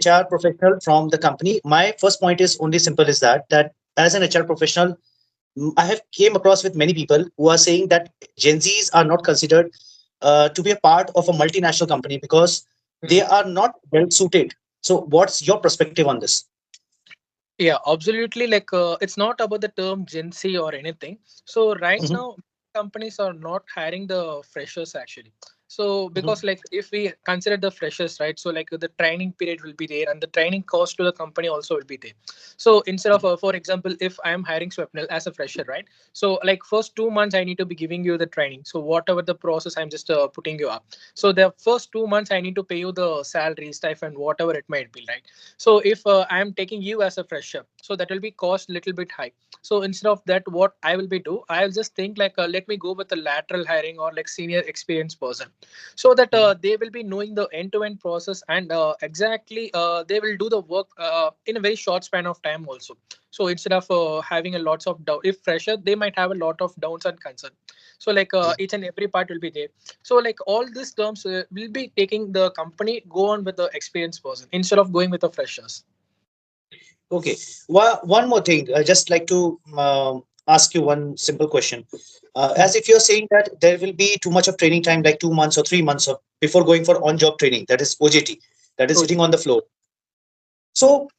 HR professional from the company, my first point is only simple is that as an HR professional, I have came across with many people who are saying that Gen Zs are not considered to be a part of a multinational company because they are not well suited. So, what's your perspective on this? Yeah, absolutely. Like, it's not about the term Gen Z or anything. So right Mhm, now, companies are not hiring the freshers actually. So mhm, because like if we consider the freshers, right? So like the training period will be there, and the training cost to the company also will be there. So instead of, for example, if I am hiring Swapnil as a fresher, right? So like first 2 months I need to be giving you the training. So whatever the process, I'm just putting you up. So the first 2 months I need to pay you the salary, stipend, whatever it might be, right? So if I am taking you as a fresher, so that will be cost little bit high. So instead of that, what I will be do, I'll just think like, let me go with the lateral hiring or like senior experienced person, so that mhm. they will be knowing the end-to-end process, and exactly they will do the work in a very short span of time also. So instead of having a lots of doubt, if fresher, they might have a lot of doubts and concern. So like each and every part will be there. So like all these terms will be taking the company go on with the experienced person instead of going with the freshers. Okay. One more thing. I just like to ask you one simple question. As if you're saying that there will be too much of training time, like 2 months or 3 months of, before going for on-job training, that is OJT, that is Oh, sitting on the floor. So,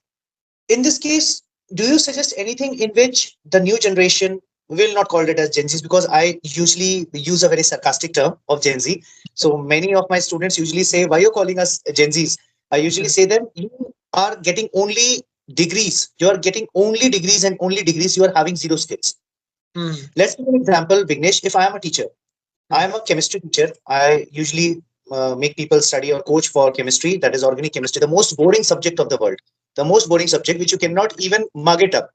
in this case, do you suggest anything in which the new generation will not call it as Gen Zs, because I usually use a very sarcastic term of Gen Z. So many of my students usually say, "Why are you calling us Gen Zs?" I usually say them, "You are getting only degrees. You are getting only degrees and only degrees. You are having zero skills." mm, Let's give an example, Vignesh. If I am a teacher, I am a chemistry teacher. I usually make people study or coach for chemistry, that is organic chemistry, the most boring subject of the world, the most boring subject which you cannot even mug it up.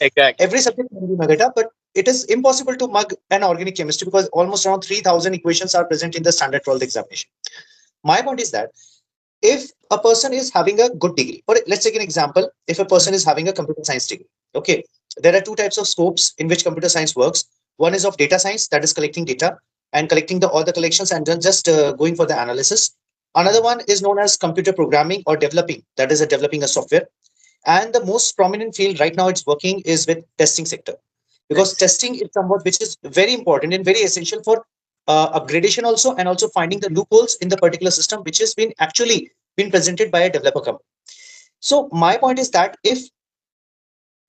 exactly. Every subject can be mug it up, but it is impossible to mug an organic chemistry because almost around 3,000 equations are present in the standard 12th examination. My point is that if a person is having a good degree, or let's take an example, if a person is having a computer science degree, okay, there are two types of scopes in which computer science works. One is of data science, that is collecting data and collecting the all the collections and then just going for the analysis. Another one is known as computer programming or developing, that is a developing a software. And the most prominent field right now it's working is with testing sector, because Exactly. testing is somewhat which is very important and very essential for upgradation also, and also finding the loopholes in the particular system which has been actually been presented by a developer company. So my point is that if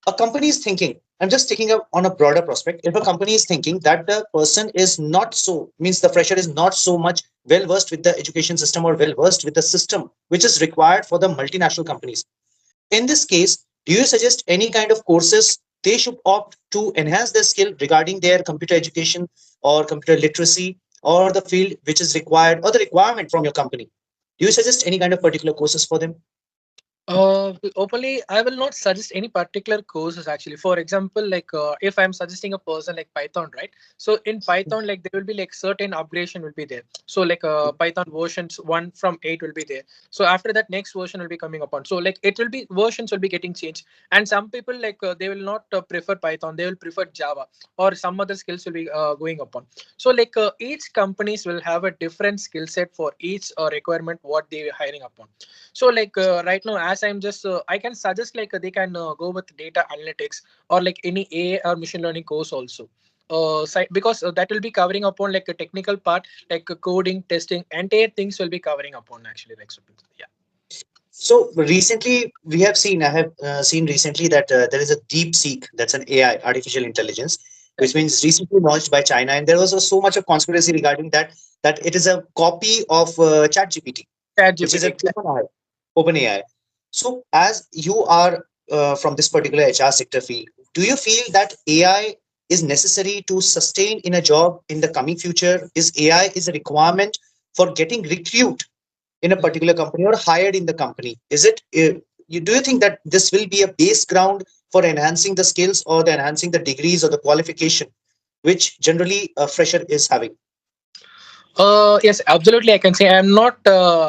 a company is thinking, I'm just taking up on a broader prospect, if a company is thinking that the person is not so, means the fresher is not so much well versed with the education system or well versed with the system which is required for the multinational companies, in this case, do you suggest any kind of courses they should opt to enhance their skill regarding their computer education or computer literacy or the field which is required or the requirement from your company? Do you suggest any kind of particular courses for them? Openly, I will not suggest any particular courses actually. For example, like if I'm suggesting a person like Python, right? So in Python, like there will be like certain upgradation will be there. So like Python versions 1 from 8 will be there. So after that, next version will be coming upon. So like it will be versions will be getting changed. And some people like they will not prefer Python. They will prefer Java or some other skills will be going upon. So like each companies will have a different skill set for each requirement what they are hiring upon. So like right now, as I'm just I can suggest like they can go with data analytics or like any AI or machine learning course also. Because that will be covering upon like a technical part, like coding, testing, entire things will be covering upon actually, like so. Yeah. So recently, we have seen, I have seen recently that there is a deep seek, that's an AI, artificial intelligence, which Exactly. means recently launched by China. And there was so much of conspiracy regarding that, that it is a copy of ChatGPT, which is ChatGPT. an Exactly. open AI. So, as you are from this particular HR sector field, do you feel that AI is necessary to sustain in a job in the coming future? Is AI is a requirement for getting recruit in a Mhm. particular company or hired in the company? Is it you do you think that this will be a base ground for enhancing the skills or the enhancing the degrees or the qualification which generally a fresher is having? Yes, absolutely. I can say I'm not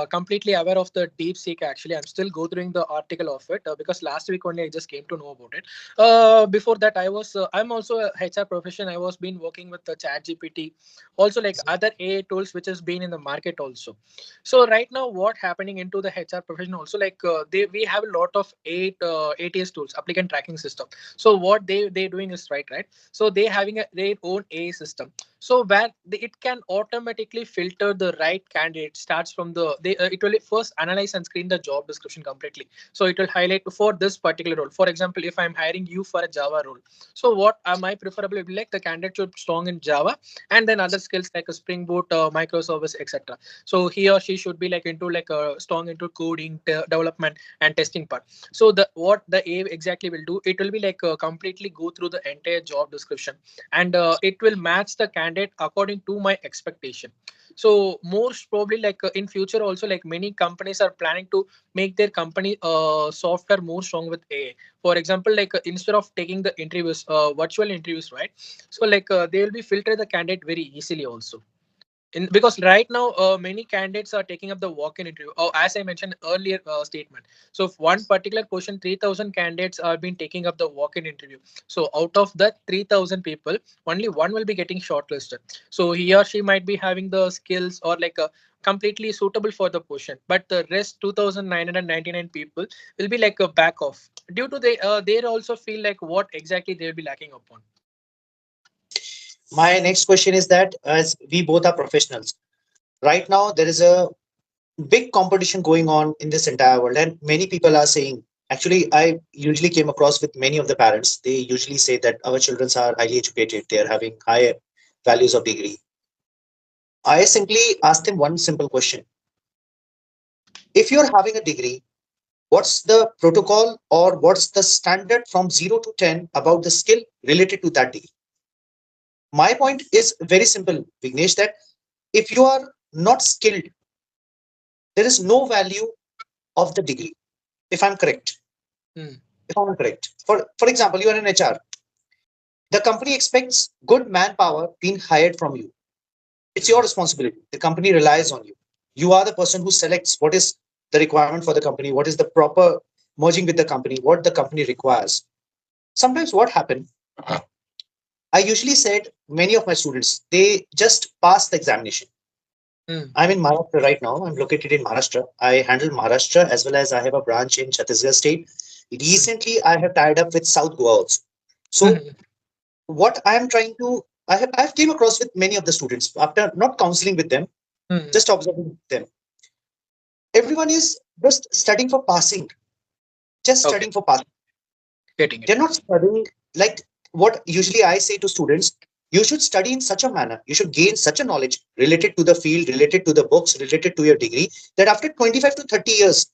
completely aware of the deep seek. Actually, I'm still go through the article of it because last week only I just came to know about it. Before that, I'm also a HR profession. I was been working with the Chat GPT, also like other AI tools which has been in the market also. So right now, what happening into the HR profession also like we have a lot of ATS tools, applicant tracking system. So what they doing is right. So they having their own AI system, so where it can automatically filter the right candidate starts from it will first analyze and screen the job description completely. So it will highlight for this particular role. For example, if I'm hiring you for a Java role, so what my preferable would be like the candidate should strong in Java, and then other skills like a Spring Boot, microservice, etc. So he or she should be like into like a strong into coding, development and testing part. So the what the A exactly will do, it will be like completely go through the entire job description, and it will match the candidate according to my expectation. So most probably like in future also, like many companies are planning to make their company software more strong with AI. For example, like instead of taking the interviews, virtual interviews, right? So like they will be filter the candidate very easily also. Because right now many candidates are taking up the walk-in interview. Oh, as I mentioned earlier statement, so if one particular question 3000 candidates are been taking up the walk-in interview, so out of that 3000 people, only one will be getting shortlisted. So he or she might be having the skills or like a completely suitable for the position, but the rest 2999 people will be like a back off due to they also feel like what exactly they'll be lacking upon. My next question is that as we both are professionals, right now there is a big competition going on in this entire world, and many people are saying, actually, I usually came across with many of the parents. They usually say that our children are highly educated, they are having high values of degree. I simply ask them one simple question: if you're having a degree, what's the protocol or what's the standard from 0 to 10 about the skill related to that degree? My point is very simple, Vignesh, that if you are not skilled, there is no value of the degree. If I'm correct, Hmm. if I'm correct. For example, you are an HR. The company expects good manpower being hired from you. It's your Hmm. responsibility. The company relies on you. You are the person who selects what is the requirement for the company, what is the proper merging with the company, what the company requires. Sometimes what happens, I usually said many of my students, they just pass the examination. Hmm. I'm in Maharashtra right now. I'm located in Maharashtra. I handle Maharashtra as well as I have a branch in Chhattisgarh state. Hmm. Recently, I have tied up with South Goa also. So Hmm. what I am trying to, I've came across with many of the students after not counseling with them, Hmm. just observing them. Everyone is just studying for passing, just Okay, studying for passing. getting it. They're not studying like what usually I say to students. You should study in such a manner. You should gain such a knowledge related to the field, related to the books, related to your degree, that after 25 to 30 years,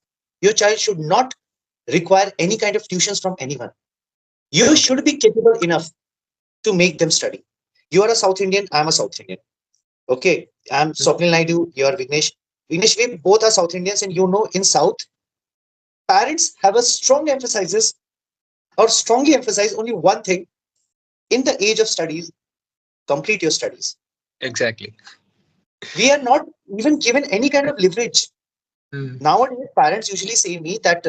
your child should not require any kind of tuitions from anyone. You Okay. should be capable enough to make them study. You are a South Indian, I'm a South Indian. Okay, I'm Hmm. Swapnil Naidu, you're Vignesh. Vignesh, we both are South Indians, and you know, in South, parents have a strong emphasis or strongly emphasize only one thing: in the age of studies, complete your studies. Exactly. We are not even given any kind of leverage. Hmm. Nowadays, parents usually say me that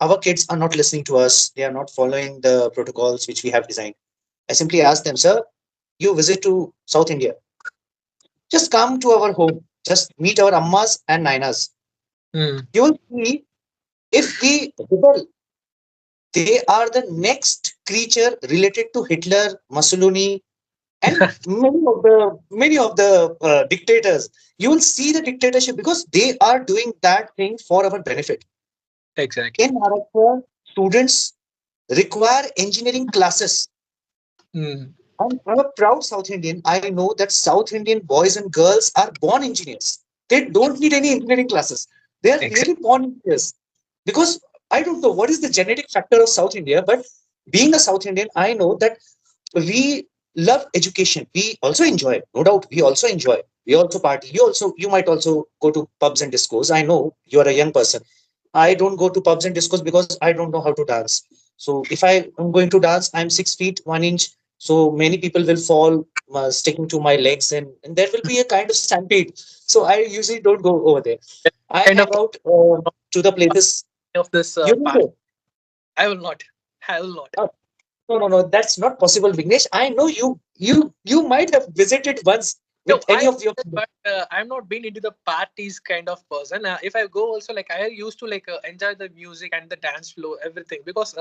our kids are not listening to us. They are not following the protocols which we have designed. I simply ask them, sir, you visit to South India, just come to our home, just meet our ammas and nainas. Hmm. You will see if they rebel, they are the next creature related to Hitler, Mussolini, and many of the dictators. You will see the dictatorship because they are doing that thing for our benefit. Exactly. In Maharashtra, students require engineering classes. Hmm. I'm a proud South Indian. I know that South Indian boys and girls are born engineers. They don't need any engineering classes. They are Exactly. really born engineers. Because I don't know what is the genetic factor of South India, but being a South Indian, I know that we love education. We also enjoy, no doubt. We also enjoy. We also party. You might also go to pubs and discos. I know you are a young person. I don't go to pubs and discos because I don't know how to dance. So if I am going to dance, I'm 6 feet 1 inch. So many people will fall sticking to my legs, and there will be a kind of stampede. So I usually don't go over there. I Kind hang of out to the places. of this You don't part. go. I will not. I will not. Uh, no, no, no. That's not possible, Vignesh. I know you. You might have visited once No, with any of your. but I'm not been into the parties kind of person. If I go also, like I used to like enjoy the music and the dance flow, everything, because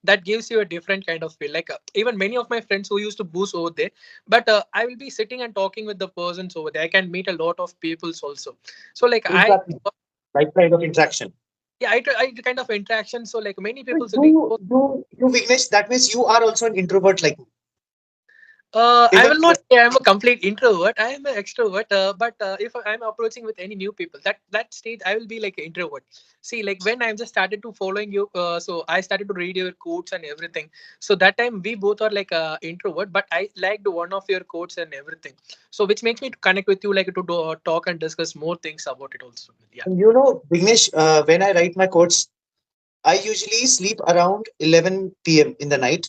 that gives you a different kind of feel. Like even many of my friends who used to boost over there, but I will be sitting and talking with the persons over there. I can meet a lot of peoples also. So like Exactly. Right kind of interaction. yeah, I kind of interaction. So like many So people will be. you, Vignesh, that means you are also an introvert like me. I Even will not say I'm a complete introvert. I am an extrovert. But if I'm approaching with any new people, that stage I will be like an introvert. See, like when I'm just started to following you, so I started to read your quotes and everything. So that time we both are like introvert, but I liked one of your quotes and everything. So which makes me to connect with you, like to do, talk and discuss more things about it also. Yeah. Vignesh, when I write my quotes, I usually sleep around 11 p.m. in the night,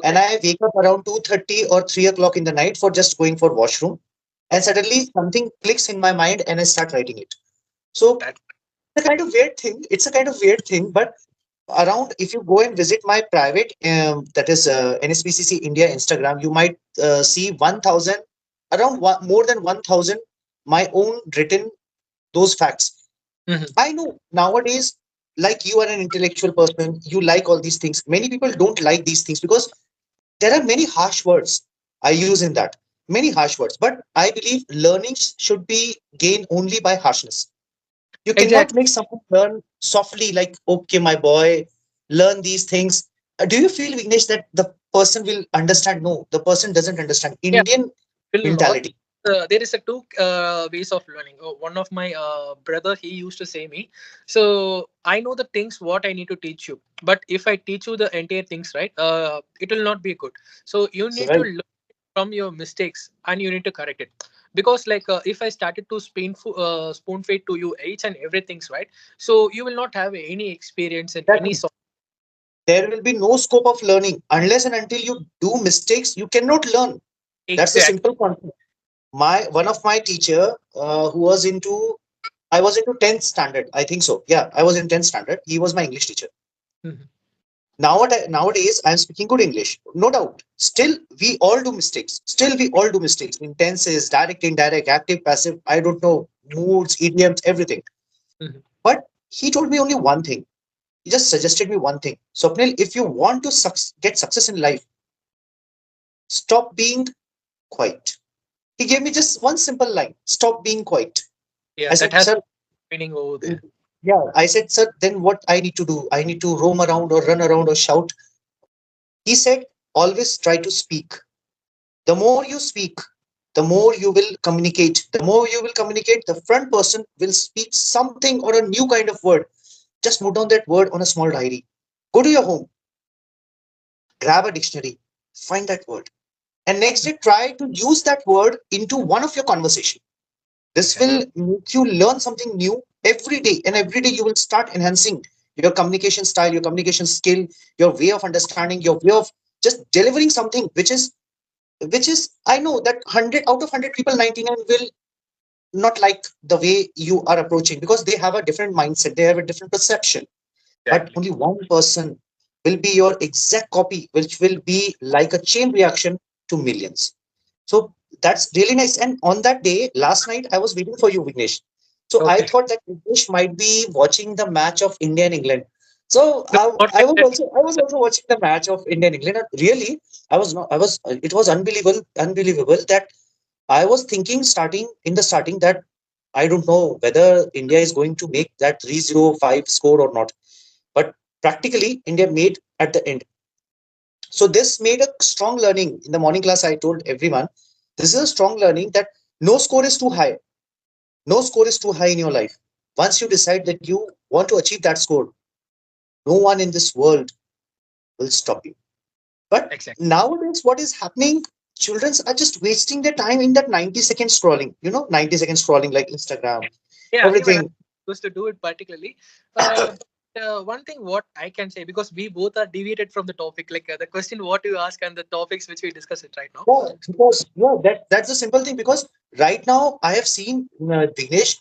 and Okay. I wake up around 2:30 or 3 o'clock in the night for just going for washroom, and Okay. suddenly something clicks in my mind, and I start writing it. So That. it's a kind of weird thing. It's a kind of weird thing, but around if you go and visit my private, that is NSPCC India Instagram, you might see 1,000, around more than 1,000 my own written those facts. Mhm. I know nowadays, like you are an intellectual person, you like all these things. Many people don't like these things because there are many harsh words I use in that. Many harsh words. But I believe learning should be gained only by harshness. You cannot Exactly. make someone learn softly, like, okay, my boy, learn these things. Do you feel, Vignesh, that the person will understand? No, the person doesn't understand. Yeah. Indian Will not. mentality. There is a two ways of learning. One of my brother, he used to say me, so I know the things what I need to teach you, but if I teach you the entire things, right, it will not be good. So you need to Right. learn from your mistakes and you need to correct it, because like if I started to spoon feed to you each and everything's right, so you will not have any experience in any Exactly. sort. There will be no scope of learning unless and until you do mistakes. You cannot learn. That's the Exactly. simple concept. My one of my teacher who was into I was into 10th standard. I think so. Yeah, I was in 10th standard. He was my English teacher. Mhm. Nowadays, I'm speaking good English, no doubt. Still, we all do mistakes. Still, we all do mistakes in tenses, direct, indirect, active, passive. I don't know, moods, idioms, everything. Mhm. But he told me only one thing. He just suggested me one thing. Swapnil, if you want to get success in life, stop being quiet. He gave me just one simple line: stop being quiet. Yeah, I that said, has sir, meaning over there. yeah. I said, sir, then what I need to do? I need to roam around or run around or shout. He said, always try to speak. The more you speak, the more you will communicate. The more you will communicate, the front person will speak something or a new kind of word. Just note down that word on a small diary. Go to your home, grab a dictionary, find that word. And next day, try to use that word into one of your conversation. This Exactly. will make you learn something new every day. And every day you will start enhancing your communication style, your communication skill, your way of understanding, your way of just delivering something which is I know that 100 out of 100 people, 99 will not like the way you are approaching because they have a different mindset, they have a different perception. But Exactly. only one person will be your exact copy, which will be like a chain reaction to millions. So that's really nice. And on that day, last night, I was waiting for you, Vignesh. So I Okay. thought that Vignesh might be watching the match of India and England. So No, not I like was that. also watching the match of India and England. And really, I was not. I was. It was unbelievable that I was thinking starting in the starting that I don't know whether India is going to make that 305 score or not. But practically, India made at the end. So this made a strong learning. In the morning class, I told everyone, this is a strong learning that no score is too high. No score is too high in your life. Once you decide that you want to achieve that score, no one in this world will stop you. But Exactly. nowadays, what is happening? Children are just wasting their time in that 90-second scrolling. 90-second scrolling like Instagram, Yeah, even I everything. used to do it particularly. one thing what I can say, because we both are deviated from the topic, like the question what you ask and the topics which we discuss it right now. Yeah, because that's the simple thing. Because right now I have seen Vignesh,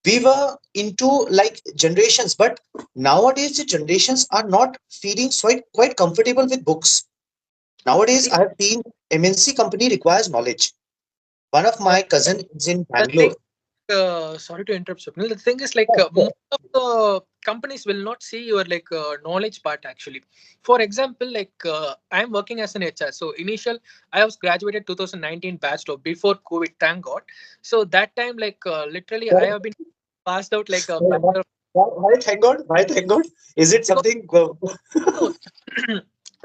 we were into like generations, but nowadays the generations are not feeling quite comfortable with books. Nowadays, See, I have seen MNC company requires knowledge. One of uh, my cousin is in the thing, Bangalore. sorry to interrupt, Swapnil. The thing is, like, Yeah, sure. most of the companies will not see your like knowledge part actually. For example, like I'm working as an HR. So initial, I was graduated 2019 batch of before COVID. Thank God. So that time, like literally, I Sorry, have been passed out like a sorry, bachelor. why thank God? Why thank God? Is it Because something? no,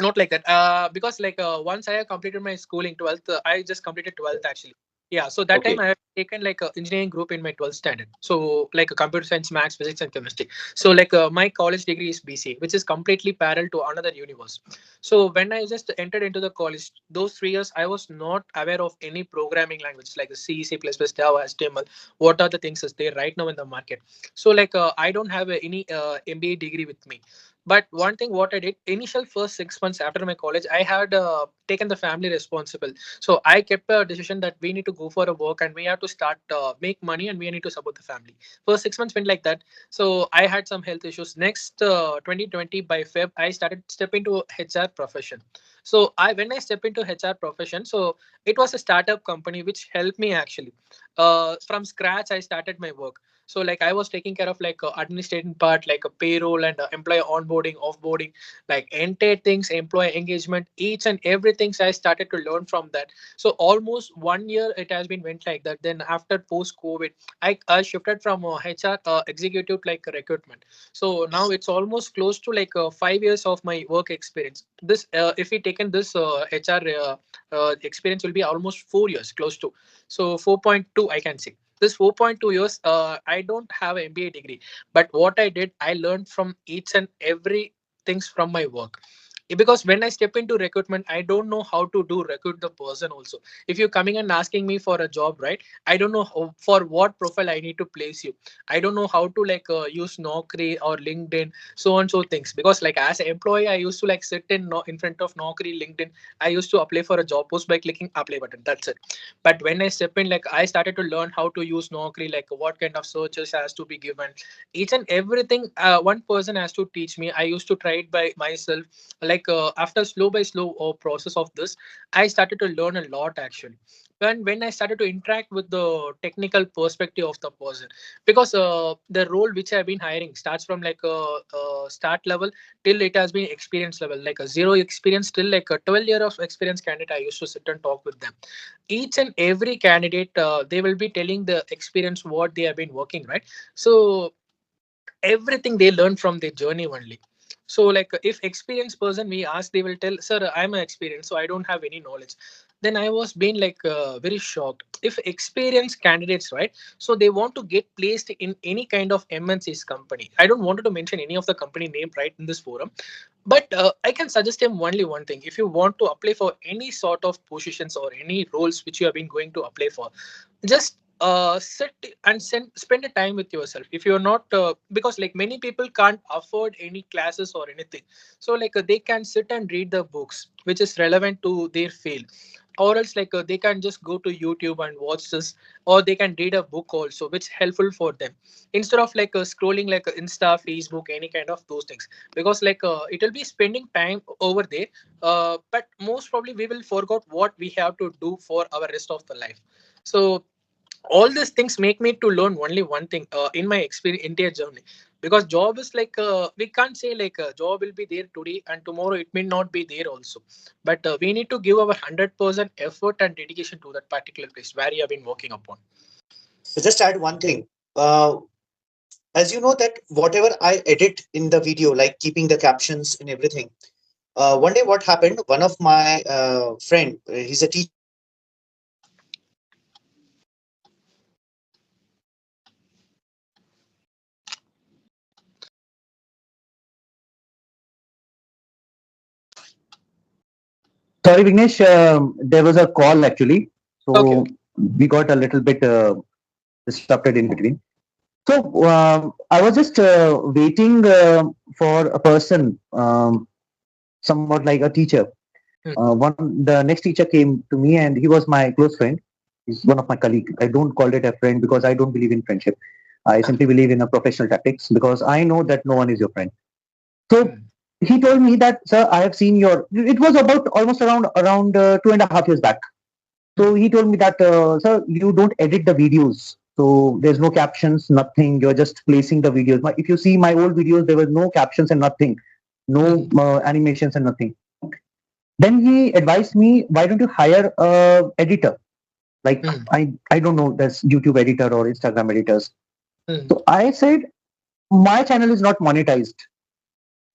not like that. Because like once I have completed my schooling 12th, I just completed 12th actually. Yeah, so that time Okay. I have taken like a engineering group in my 12th standard. So like a computer science, maths, physics, and chemistry. So like my college degree is BCA, which is completely parallel to another universe. So when I just entered into the college, those 3 years I was not aware of any programming language like C, C++, Java, HTML. What are the things is there right now in the market? So like I don't have any MBA degree with me. But one thing what I did, initial first 6 months after my college, I had taken the family responsible. So I kept a decision that we need to go for a work and we have to start make money and we need to support the family. First 6 months went like that. So I had some health issues. Next 2020 by Feb, I started step into HR profession. So I when I step into HR profession, so it was a startup company which helped me actually. From scratch, I started my work. So like I was taking care of like administrative part, like a payroll and employee onboarding, offboarding, like entire things, employee engagement, each and everything. So I started to learn from that. So almost 1 year it has been went like that. Then after post COVID, I shifted from HR executive like recruitment. So now it's almost close to like 5 years of my work experience. This if we taken this HR experience will be almost 4 years, close to. So 4.2 I can say this 4.2 years I don't have an MBA degree, but what I did, I learned from each and every things from my work. Because when I step into recruitment, I don't know how to do recruit the person also. If you're coming and asking me for a job, right, I don't know for what profile I need to place you. I don't know how to like use Naukri or LinkedIn, so and so things. Because like as an employee, I used to like sit in in front of Naukri, LinkedIn. I used to apply for a job post by clicking apply button, that's it. But when I step in, like I started to learn how to use Naukri, like what kind of searches has to be given, each and everything. One person has to teach me. I used to try it by myself. Like after slow by slow process of this, I started to learn a lot actually. When I started to interact with the technical perspective of the person, because the role which I've been hiring starts from like a start level till it has been experience level, like a zero experience till like a 12 year of experience candidate. I used to sit and talk with them. Each and every candidate, they will be telling the experience what they have been working, right? So everything they learn from their journey only. So like if experienced person we ask, they will tell, sir, I'm an experienced, so I don't have any knowledge. Then I was being like very shocked. If experienced candidates, right, so they want to get placed in any kind of MNC's company. I don't want to mention any of the company name right in this forum, but I can suggest him only one thing. If you want to apply for any sort of positions or any roles which you have been going to apply for, just sit and spend a time with yourself. If you're not because like many people can't afford any classes or anything, so like they can sit and read the books which is relevant to their field, or else like they can just go to YouTube and watch this, or they can read a book also which helpful for them, instead of like scrolling like Insta, Facebook, any kind of those things. Because like it will be spending time over there, but most probably we will forget what we have to do for our rest of the life. So all these things make me to learn only one thing in my experience entire journey. Because job is like we can't say like a job will be there today and tomorrow it may not be there also. But we need to give our 100% effort and dedication to that particular place where you have been working upon. So just add one thing. Uh, as you know that whatever I edit in the video, like keeping the captions and everything. One day, what happened? One of my friend, he's a teacher. Sorry, Vignesh, there was a call actually, Okay, so okay. we got a little bit disrupted in between. So I was just waiting for a person, somewhat like a teacher. The next teacher came to me, and he was my close friend. He's one of my colleague. I don't call it a friend because I don't believe in friendship. I simply believe in a professional tactics because I know that no one is your friend. So he told me that, sir, I have seen your. It was about almost around 2.5 years back. So he told me that, sir, you don't edit the videos. So there's no captions, nothing. You're just placing the videos. If you see my old videos, there was no captions and nothing, no animations and nothing. Then he advised me, why don't you hire a editor? Like I don't know, there's YouTube editor or Instagram editors. So I said, my channel is not monetized.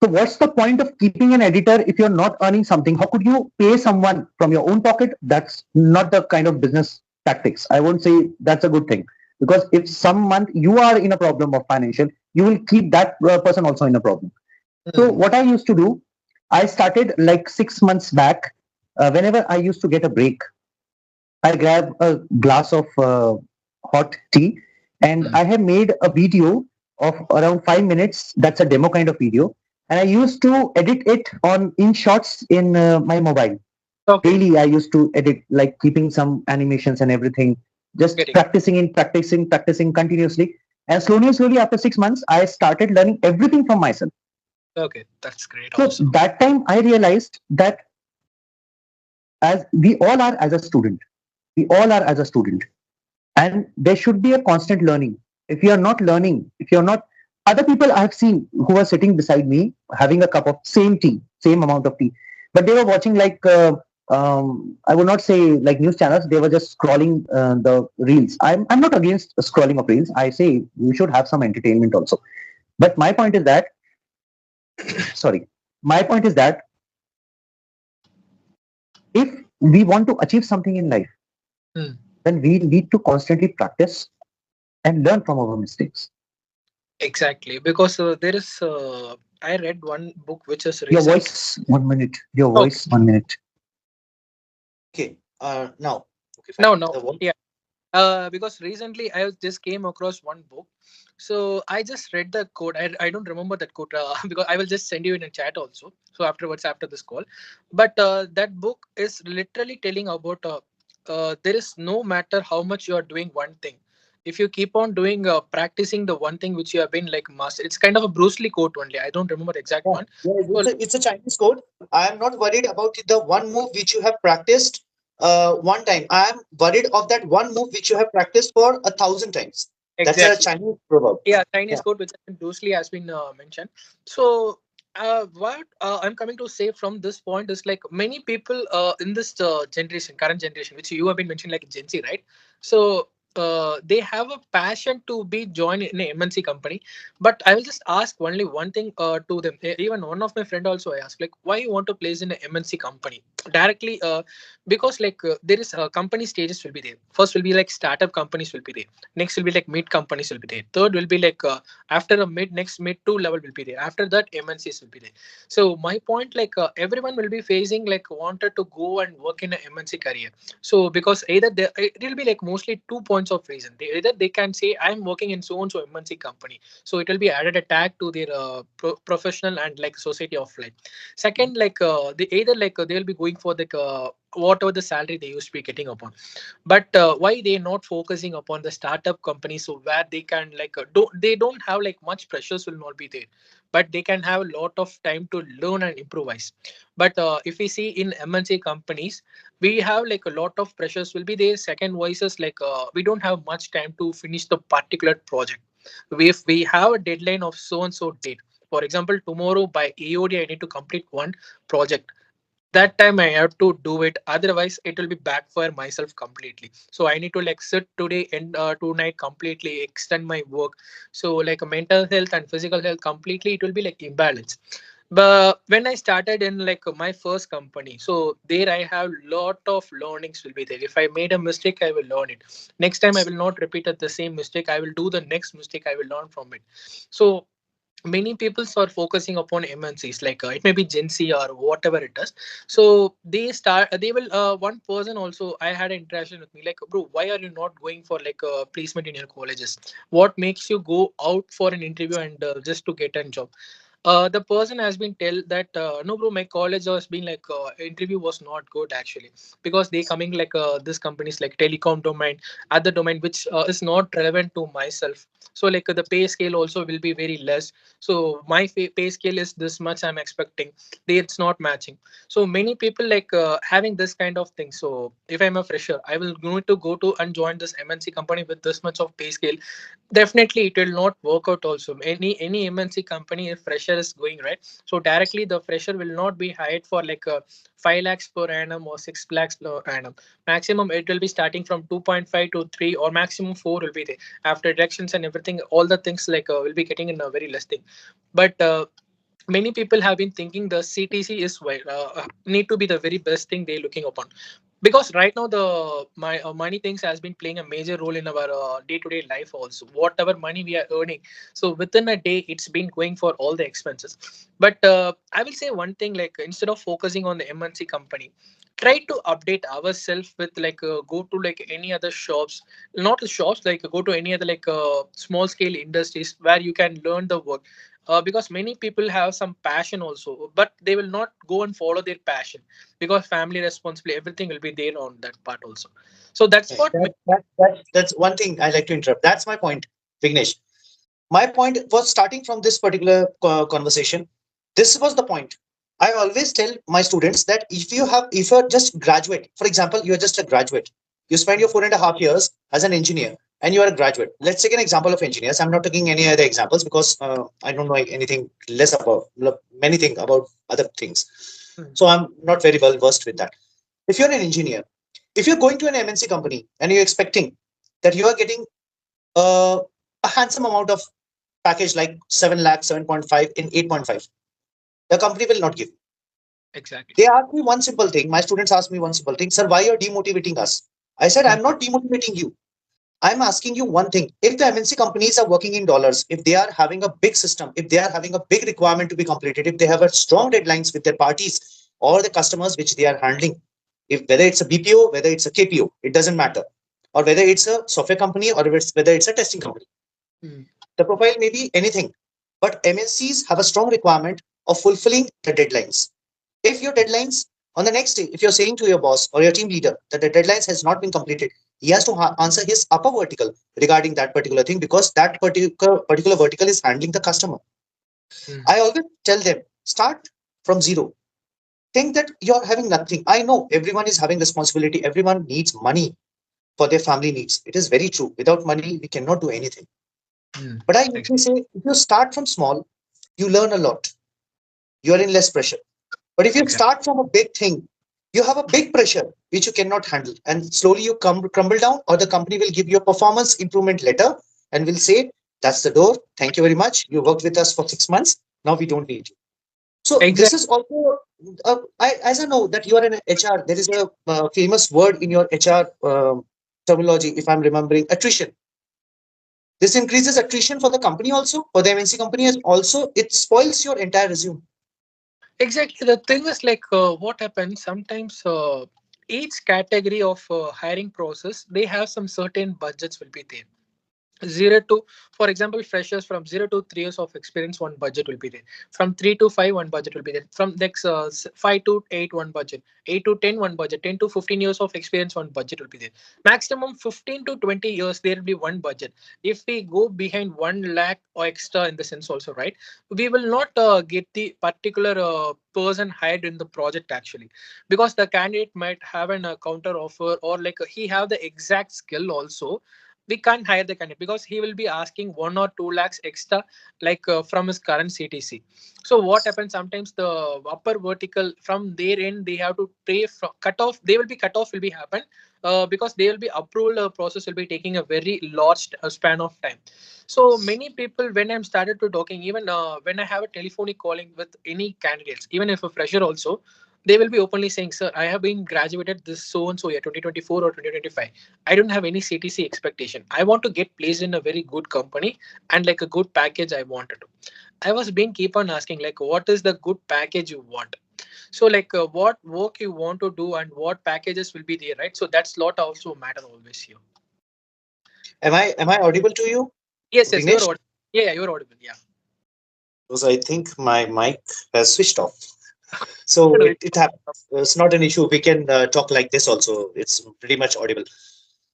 So what's the point of keeping an editor if you're not earning something? How could you pay someone from your own pocket? That's not the kind of business tactics. I won't say that's a good thing, because if some month you are in a problem of financial, you will keep that person also in a problem. So what I used to do, I started like 6 months back. Whenever I used to get a break, I grab a glass of hot tea, and I have made a video of around 5 minutes. That's a demo kind of video, and I used to edit it on in shots in my mobile. Okay. Daily, I used to edit, like keeping some animations and everything, just Getting. practicing continuously. And slowly, after 6 months, I started learning everything from myself. Okay, that's great. So Also. that time, I realized that as we all are as a student, we all are as a student, and there should be a constant learning. If you are not learning, if you're not, other people I have seen who are sitting beside me having a cup of same tea, same amount of tea, but they were watching like I would not say like news channels, they were just scrolling the reels. I'm not against scrolling of reels. I say you should have some entertainment also, but my point is that sorry, my point is that if we want to achieve something in life, Hmm. then we need to constantly practice and learn from our mistakes. Exactly, because there is. I read one book which is Your recent. voice, 1 minute. Your Okay. voice, 1 minute. Okay. Now. Okay, fine. No. The one. Yeah. Because recently I just came across one book, so I just read the quote. I don't remember that quote because I will just send you in a chat also. So afterwards, after this call, but that book is literally telling about there is no matter how much you are doing one thing. If you keep on doing practicing the one thing which you have been like master, it's kind of a Bruce Lee quote only. I don't remember the exact Yeah, one. yeah, So it's a Chinese code. I am not worried about the one move which you have practiced one time. I am worried of that one move which you have practiced for 1,000 times. That's a exactly. Chinese proverb. Yeah, Chinese Yeah. code which loosely has been mentioned. So what I'm coming to say from this point is like many people in this generation, current generation, which you have been mentioning like Gen Z, right? So they have a passion to be joined in a MNC company, but I will just ask only one thing to them. Even one of my friend also I asked like why you want to place in a MNC company directly, because like there is company stages will be there. First will be like startup companies will be there. Next will be like mid companies will be there. Third will be like after a next mid two level will be there. After that MNCs will be there. So my point like everyone will be facing like wanted to go and work in a MNC career. So because either it will be like mostly 2 points of reason. Either they can say I'm working in so and so MNC company, so it will be added a tag to their professional and like society of life. Second, like they either like they will be going for the whatever the salary they used to be getting upon, but why they not focusing upon the startup companies, so where they can like they don't have like much pressures will not be there, but they can have a lot of time to learn and improvise. But if we see in MNC companies, we have like a lot of pressures will be there. Second voices like we don't have much time to finish the particular project. If we have a deadline of so and so date, for example tomorrow by AOD I need to complete one project, that time I have to do it. Otherwise, it will be backfire myself completely. So I need to like sit today and tonight completely extend my work. So like a mental health and physical health completely, it will be like imbalance. But when I started in like my first company, so there I have lot of learnings will be there. If I made a mistake, I will learn it. Next time I will not repeat it the same mistake. I will do the next mistake. I will learn from it. So many people are focusing upon MNCs, like it may be Gen Z or whatever it is. So they will, one person also, I had an interaction with me, like, bro, why are you not going for like a placement in your colleges? What makes you go out for an interview and just to get a job? The person has been tell that no bro, my college has been like interview was not good actually, because they coming like this companies like telecom domain, other domain which is not relevant to myself. So like the pay scale also will be very less. So my pay scale is this much I'm expecting, it's not matching. So many people like having this kind of thing. So if I'm a fresher, I will going to go to and join this MNC company with this much of pay scale. Definitely it will not work out also. Any MNC company, if fresher is going right, so directly the fresher will not be hired for like 5 lakhs per annum or 6 lakhs per annum. Maximum it will be starting from 2.5 to 3, or maximum 4 will be there. After deductions and everything, all the things like will be getting in a very less thing. But many people have been thinking the CTC is need to be the very best thing they're looking upon, because right now the money things has been playing a major role in our day-to-day life also, whatever money we are earning. So within a day it's been going for all the expenses. But I will say one thing, like instead of focusing on the MNC company, try to update ourselves with like go to like any other shops, not the shops, like go to any other like small scale industries where you can learn the work. Because many people have some passion also, but they will not go and follow their passion, because family responsibility, everything will be there on that part also. So that's Okay. what That's one thing I like to interrupt. That's my point, Vignesh. My point was starting from this particular conversation. This was the point. I always tell my students that if you're just graduate, for example, you're just a graduate, you spend your 4.5 years as an engineer and you are a graduate. Let's take an example of engineers. I'm not taking any other examples because I don't know anything less about many things about other things. Hmm. So I'm not very well versed with that. If you're an engineer, if you're going to an MNC company and you're expecting that you are getting uh, a handsome amount of package like 7 lakh, 7.5 in 8.5, the company will not give. exactly. They ask me one simple thing. My students ask me one simple thing, sir, why you're demotivating us? I said, Hmm. I'm not demotivating you. I'm asking you one thing. If the MNC companies are working in dollars, if they are having a big system, if they are having a big requirement to be completed, if they have a strong deadlines with their parties or the customers which they are handling, if whether it's a BPO, whether it's a KPO, it doesn't matter, or whether it's a software company or whether it's a testing company, Hmm. the profile may be anything, but MNCs have a strong requirement of fulfilling the deadlines. If your deadlines on the next day, if you're saying to your boss or your team leader that the deadlines has not been completed, he has to answer his upper vertical regarding that particular thing because that particular vertical is handling the customer. Hmm. I always tell them start from zero. Think that you're having nothing. I know everyone is having responsibility. Everyone needs money for their family needs. It is very true. Without money, we cannot do anything. Hmm. But I Ex- usually say if you start from small, you learn a lot. You are in less pressure. But if you exactly. start from a big thing, you have a big pressure which you cannot handle, and slowly you crumble down, or the company will give you a performance improvement letter and will say, "That's the door. Thank you very much. You worked with us for 6 months. Now we don't need you." So this Exactly. is also, as I know that you are in HR, there is a famous word in your HR terminology, if I'm remembering, attrition. This increases attrition for the company also, for the MNC company, as also it spoils your entire resume. Exactly. The thing is like what happens sometimes. Each category of hiring process, they have some certain budgets will be there. Zero to, for example, freshers from 0 to 3 years of experience, one budget will be there. From 3 to 5, one budget will be there. From next 5 to 8, one budget. 8 to 10, one budget. 10 to 15 years of experience, one budget will be there. Maximum 15 to 20 years, there will be one budget. If we go behind 1 lakh or extra in the sense also, right, we will not get the particular person hired in the project actually, because the candidate might have an counter offer, or like he have the exact skill also. We can't hire the candidate because he will be asking 1 or 2 lakhs extra, like from his current CTC. So what happens sometimes, the upper vertical from their end, they have to pay from cut off. They will be cut off will be happen because they will be approval process will be taking a very large span of time. So many people, when I'm started to talking, even when I have a telephonic calling with any candidates, even if a fresher also, They will be openly saying, sir, I have been graduated this so and so year, 2024 or 2025. I don't have any CTC expectation. I want to get placed in a very good company and like a good package I wanted to. I was being keep on asking, like, what is the good package you want? So, like, what work you want to do and what packages will be there, right? So that's lot also matter always here. Am I audible to you, Yes, yes, you're Vignesh? audible. Yeah, yeah, you're audible. Yeah. Because I think my mic has switched off. So No, it happens. It's not an issue. We can talk like this also. It's pretty much audible.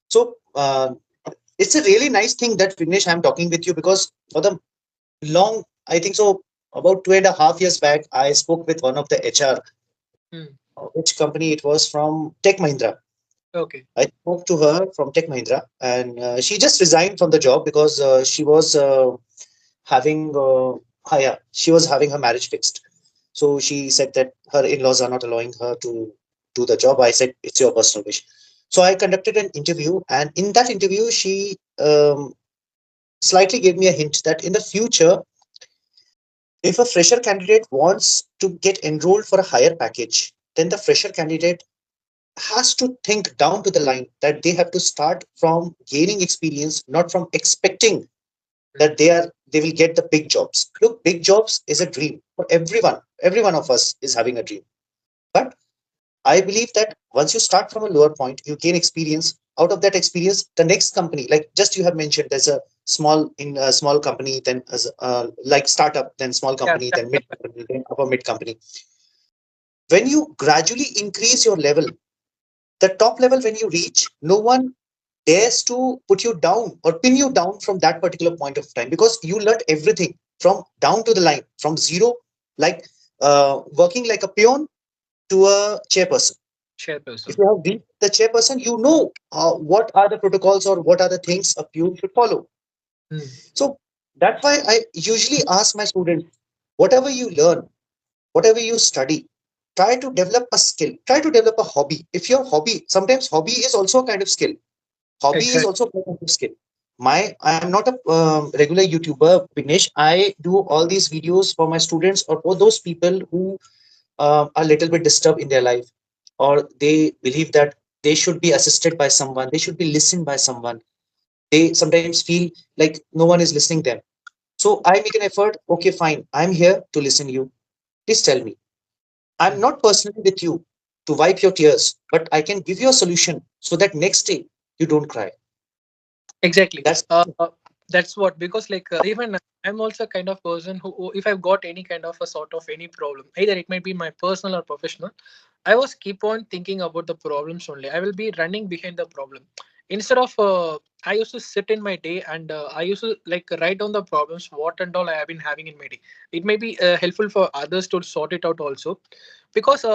So it's a really nice thing that Vignesh, I'm talking with you because for the long, I think so, about 2.5 years back, I spoke with one of the HR, Hmm. which company it was from Tech Mahindra. Okay. I spoke to her from Tech Mahindra, and she just resigned from the job because she was having, yeah, she was having her marriage fixed. So she said that her in-laws are not allowing her to do the job. I said it's your personal wish. So I conducted an interview, and in that interview, she slightly gave me a hint that in the future, if a fresher candidate wants to get enrolled for a higher package, then the fresher candidate has to think down to the line that they have to start from gaining experience, not from expecting that they will get the big jobs. Look, big jobs is a dream for everyone. Every one of us is having a dream. But I believe that once you start from a lower point, you gain experience. Out of that experience, the next company, like just you have mentioned, there's a small company, then as like startup, then small Yeah, company, that's then the mid company, then upper mid company. When you gradually increase your level, the top level when you reach, no one dares to put you down or pin you down from that particular point of time because you learned everything from down to the line, from zero, like working like a peon to a chairperson. If chairperson. you have been the chairperson, you know what are the protocols or what are the things a peon should follow. Hmm. So that's why I usually ask my students, whatever you learn, whatever you study, try to develop a skill, try to develop a hobby. If your hobby, sometimes hobby is also a kind of skill. Hobby is Exactly. also a kind of skill. I am not a regular YouTuber, Vignesh. I do all these videos for my students or for those people who are a little bit disturbed in their life, or they believe that they should be assisted by someone, they should be listened by someone. They sometimes feel like no one is listening them. So I make an effort. Okay, fine. I'm here to listen you. Please tell me. I'm Hmm. not personally with you to wipe your tears, but I can give you a solution so that next day you don't cry. Exactly. That's That's what, because like even I'm also kind of person who if I've got any kind of a sort of any problem, either it might be my personal or professional, I was keep on thinking about the problems only. I will be running behind the problem instead of I used to sit in my day and I used to like write down the problems what and all I have been having in my day. It may be helpful for others to sort it out also, because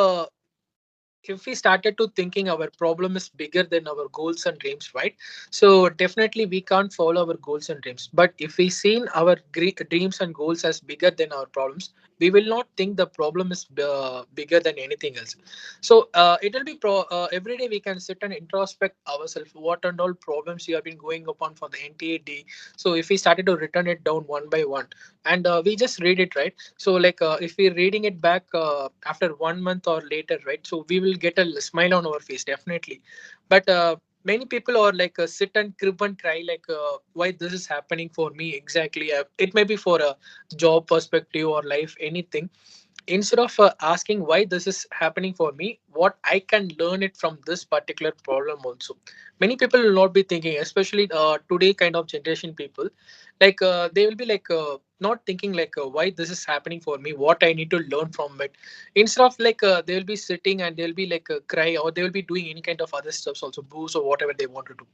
if we started to thinking our problem is bigger than our goals and dreams, right? So definitely we can't follow our goals and dreams. But if we seen our dreams and goals as bigger than our problems, we will not think the problem is bigger than anything else. So it will be every day we can sit and introspect ourselves what and all problems you have been going upon for the entire day. So if we started to return it down one by one and we just read it, right? So like if we're reading it back after 1 month or later, right, so we will get a smile on our face definitely. But many people are like sit and crib and cry like why this is happening for me exactly. It may be for a job perspective or life anything. Instead of asking why this is happening for me, what I can learn it from this particular problem also. Many people will not be thinking, especially today kind of generation people, like they will be like not thinking like why this is happening for me, what I need to learn from it. Instead of like they will be sitting and they'll be like cry, or they will be doing any kind of other stuffs also, booze or whatever they want to do.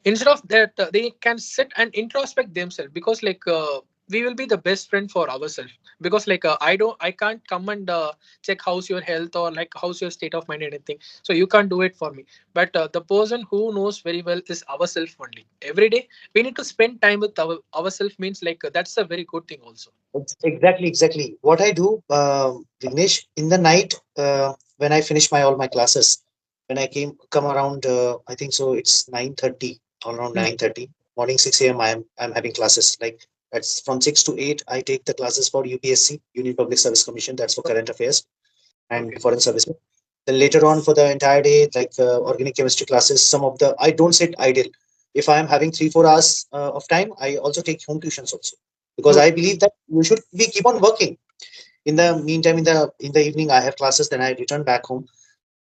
Instead of that they can sit and introspect themselves, because like we will be the best friend for ourselves. Because like I can't come and check how's your health or like how's your state of mind and anything, so you can't do it for me. But the person who knows very well is ourselves only. Every day we need to spend time with ourselves, means like that's a very good thing also. exactly what I do, Vignesh. In the night, when I finish my all my classes, when I come around, I think so. It's 9:30, around Hmm. 9:30 morning, 6 a.m. I'm having classes. Like that's from 6 to 8. I take the classes for UPSC, Union Public Service Commission. That's for current affairs. and Okay. foreign services. Then later on for the entire day, like organic chemistry classes, some of the I don't sit idle. If I am having 3-4 hours of time, I also take home tuitions also, because I Okay. believe that you should we keep on working. In the meantime, in the evening, I have classes. Then I return back home.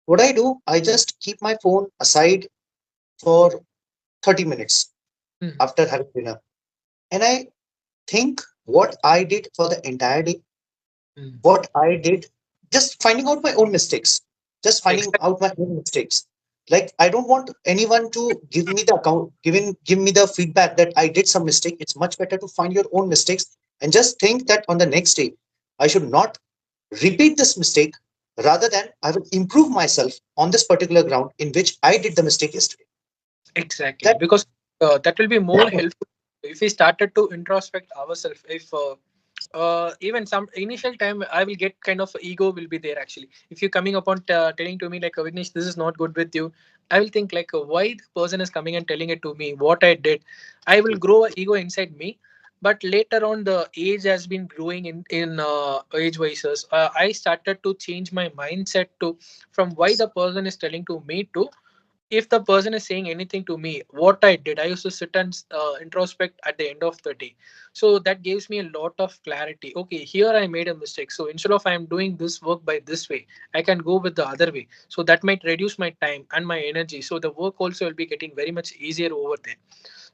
What I do, I just keep my phone aside for 30 minutes Mhm. after having dinner, and I think what I did for the entire day, Mhm. what I did, just finding out my own mistakes, just finding Exactly. out my own mistakes. Like I don't want anyone to give me the account, give me the feedback that I did some mistake. It's much better to find your own mistakes and just think that on the next day, I should not repeat this mistake. Rather than I will improve myself on this particular ground in which I did the mistake yesterday. Exactly. That Because that will be more helpful if we started to introspect ourselves. If even some initial time I will get kind of ego will be there actually. If you're coming upon telling to me like Vignesh, this is not good with you, I will think like why the person is coming and telling it to me what I did. I will grow a ego inside me. But later on the age has been growing in age vices. I started to change my mindset to from why the person is telling to me to if the person is saying anything to me what I did. I used to sit and introspect at the end of the day. So that gives me a lot of clarity. Okay, here I made a mistake, so instead of I am doing this work by this way, I can go with the other way. So that might reduce my time and my energy, so the work also will be getting very much easier over there.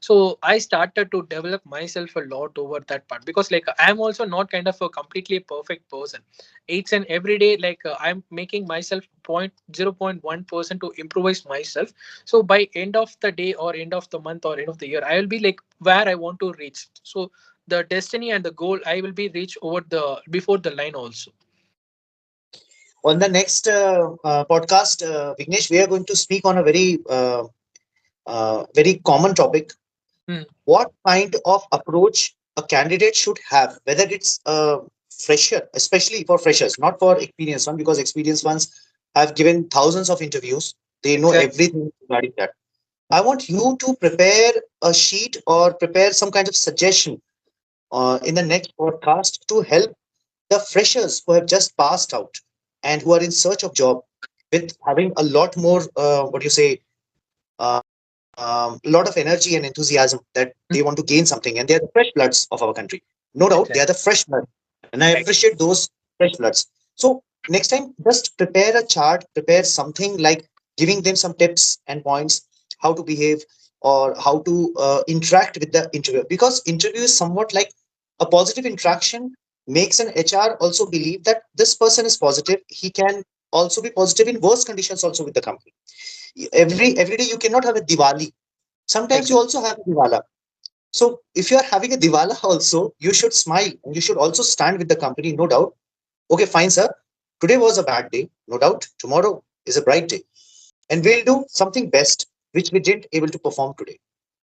So I started to develop myself a lot over that part, because like I'm also not kind of a completely perfect person. Each and every day, like I'm making myself 0.1% to improvise myself. So by end of the day or end of the month or end of the year, I will be like where I want to reach. So the destiny and the goal I will be reach over the before the line also. on the next podcast, Vignesh, we are going to speak on a very common topic. Hmm. What kind of approach a candidate should have, whether it's a fresher, especially for freshers, not for experienced one, because experienced ones have given thousands of interviews. They know Exactly. everything regarding that. I want you to prepare a sheet or prepare some kind of suggestion in the next podcast to help the freshers who have just passed out and who are in search of job with having a lot more, what do you say, lot of energy and enthusiasm that Hmm. they want to gain something, and they are the fresh bloods of our country. No doubt, they Exactly. are the fresh blood, and I Ex- appreciate those fresh bloods. So next time, just prepare a chart, prepare something like giving them some tips and points how to behave or how to interact with the interviewer, because interview is somewhat like a positive interaction makes an HR also believe that this person is positive. He can also be positive in worse conditions also with the company. Every day you cannot have a Diwali. Sometimes you Exactly. also have a Diwala. So if you are having a Diwala also, you should smile and you should also stand with the company, no doubt. Okay, fine, sir. Today was a bad day, no doubt. Tomorrow is a bright day, and we'll do something best which we didn't able to perform today.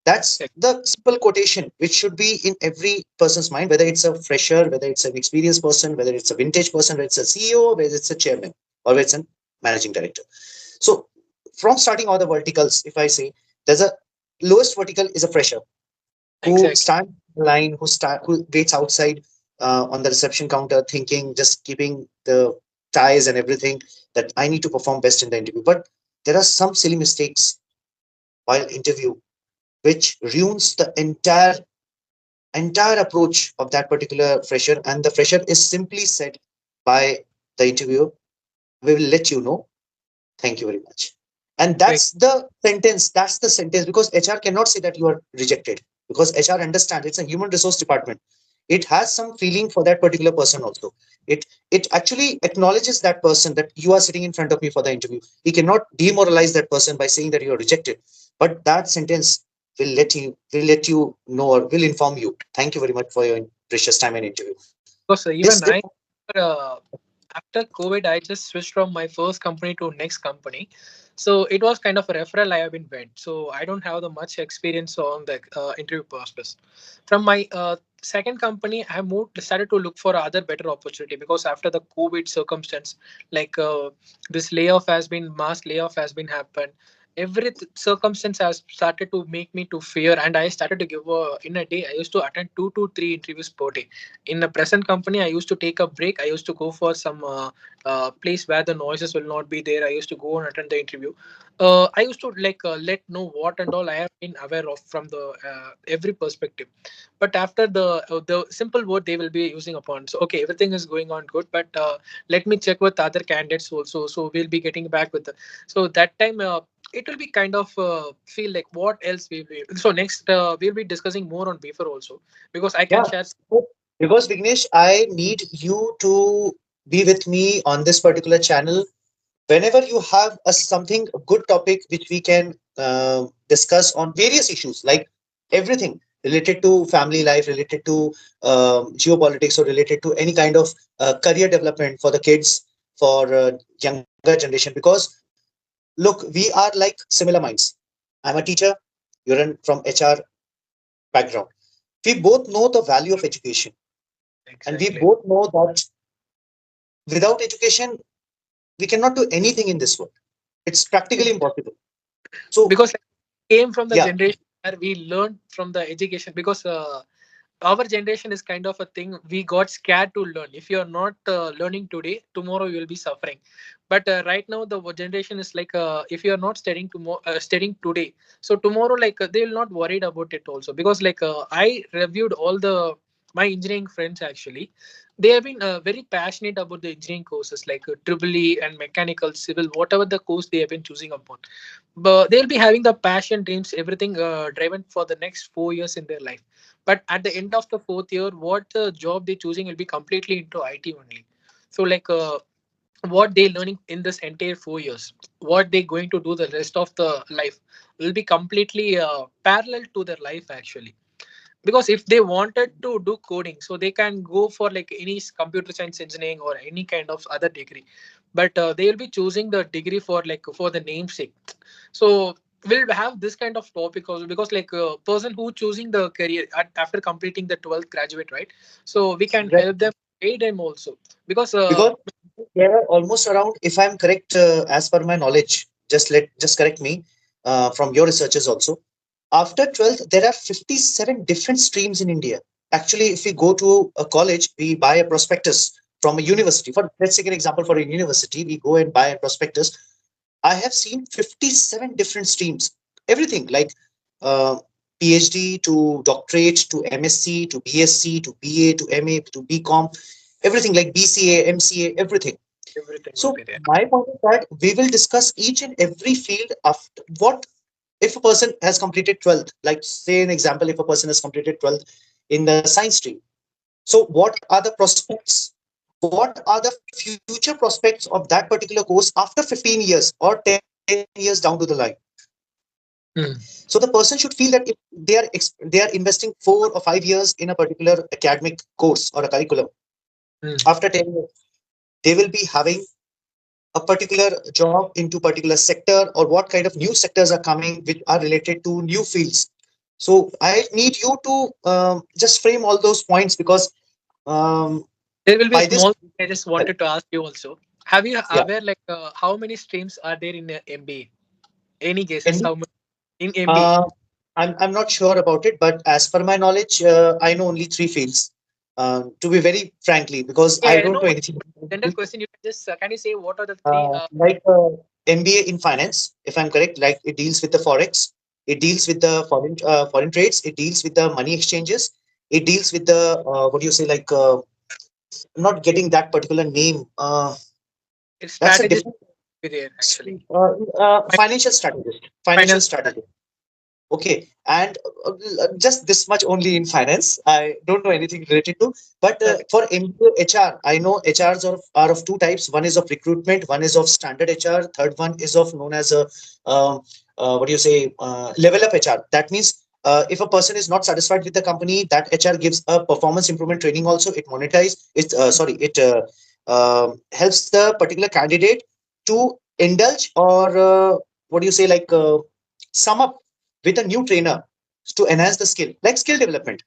That's the simple quotation which should be in every person's mind, whether it's a fresher, whether it's an experienced person, whether it's a vintage person, whether it's a CEO, whether it's a chairman, or whether it's a managing director. So from starting all the verticals, if I say there's a lowest vertical is a fresher who Exactly. stands in line, who waits outside on the reception counter, thinking, just keeping the ties and everything that I need to perform best in the interview. But there are some silly mistakes while interview which ruins the entire approach of that particular fresher, and the fresher is simply said by the interviewer, "We will let you know. Thank you very much." And that's the sentence, because HR cannot say that you are rejected, because HR understands it's a human resource department. It has some feeling for that particular person also. It actually acknowledges that person that you are sitting in front of me for the interview. He cannot demoralize that person by saying that you are rejected. But that sentence will let you know or will inform you. Thank you very much for your precious time and interview. Because This even I, uh, after COVID, I just switched from my first company to next company. So it was kind of a referral I have been went. So I don't have the much experience on the interview process. From my second company, I moved, decided to look for other better opportunity, because after the COVID circumstance, like this layoff has been mass layoff has been happened. every circumstance has started to make me to fear, and I started to give in a day I used to attend 2 to 3 interviews per day. In the present company I used to take a break, I used to go for some place where the noises will not be there. I used to go and attend the interview. I used to let know what and all I have been aware of from the every perspective. But after the simple word they will be using upon, so okay, everything is going on good, but let me check with other candidates also, so we'll be getting back with the, so that time it will be kind of feel like what else we will. So next we'll be discussing more on Beaver also, because I can Yeah. share. So, because Vignesh, I need you to be with me on this particular channel whenever you have a something a good topic which we can discuss on various issues, like everything related to family life, related to geopolitics, or related to any kind of career development for the kids, for younger generation. Because look, we are like similar minds. I'm a teacher, you're from HR background. We both know the value of education, and we Exactly. both know that without education we cannot do anything in this world. It's practically impossible. So Because came from the yeah, generation where we learned from the education, because our generation is kind of a thing we got scared to learn. If you're not learning today, tomorrow you will be suffering. But right now the generation is like, if you're not studying tomorrow, studying today, so tomorrow they will not worried about it also. Because I reviewed all the my engineering friends actually, they have been very passionate about the engineering courses like triple E and mechanical civil, whatever the course they have been choosing upon. But they'll be having the passion, dreams, everything driven for the next 4 years in their life. But at the end of the fourth year, what the job they're choosing will be completely into IT only. So what they learning in this entire 4 years, what they going to do the rest of the life will be completely parallel to their life actually. Because if they wanted to do coding, so they can go for like any computer science engineering or any kind of other degree. But they will be choosing the degree for for the namesake. So we'll have this kind of topic also, because like a person who choosing the career after completing the 12th graduate, right? So we can help them, aid them also. Because because there are almost around, if I'm correct, as per my knowledge, just correct me from your researches also. After 12th, there are 57 different streams in India. Actually, if we go to a college, we buy a prospectus from a university. For let's take an example for a university, we go and buy a prospectus. I have seen 57 different streams. Everything like uh, PhD to doctorate to MSc to BSc to BA to MA to BCom, everything like BCA, MCA, everything. everything will So be there. my point is that we will discuss each and every field after what if a person has completed 12th, like say an example, if a person has completed 12th in the science stream. So what are the prospects? What are the future prospects of that particular course after 15 years or 10 years down to the line? So the person should feel that if they are investing 4 or 5 years in a particular academic course or a curriculum, Mm. after 10 years, they will be having a particular job into particular sector, or what kind of new sectors are coming which are related to new fields. So I need you to just frame all those points, because um, There will be a by this, small thing I just wanted to ask you also. Have you yeah, aware how many streams are there in MBA? Any guesses and how many in MBA? uh, I'm not sure about it, but as per my knowledge, I know only three fields. To be very frankly, because I Yeah, don't no, know anything. general question. You can just can you say what are the three? Like MBA in finance, if I'm correct, like it deals with the forex, it deals with the foreign trades, it deals with the money exchanges, it deals with the what do you say, like I'm not getting that particular name. It's That's a strategist different there actually. financial strategist. Financial Finance. strategist. Okay, and just this much only in finance. I don't know anything related to. But Okay. for MBA HR, I know HRs are of two types. One is of recruitment, one is of standard HR. Third one is of known as a um, what do you say, level up HR. That means if a person is not satisfied with the company, that HR gives a performance improvement training. Also, it monetize. It sorry, it helps the particular candidate to indulge, or what do you say, like sum up with a new trainer to enhance the skill, like skill development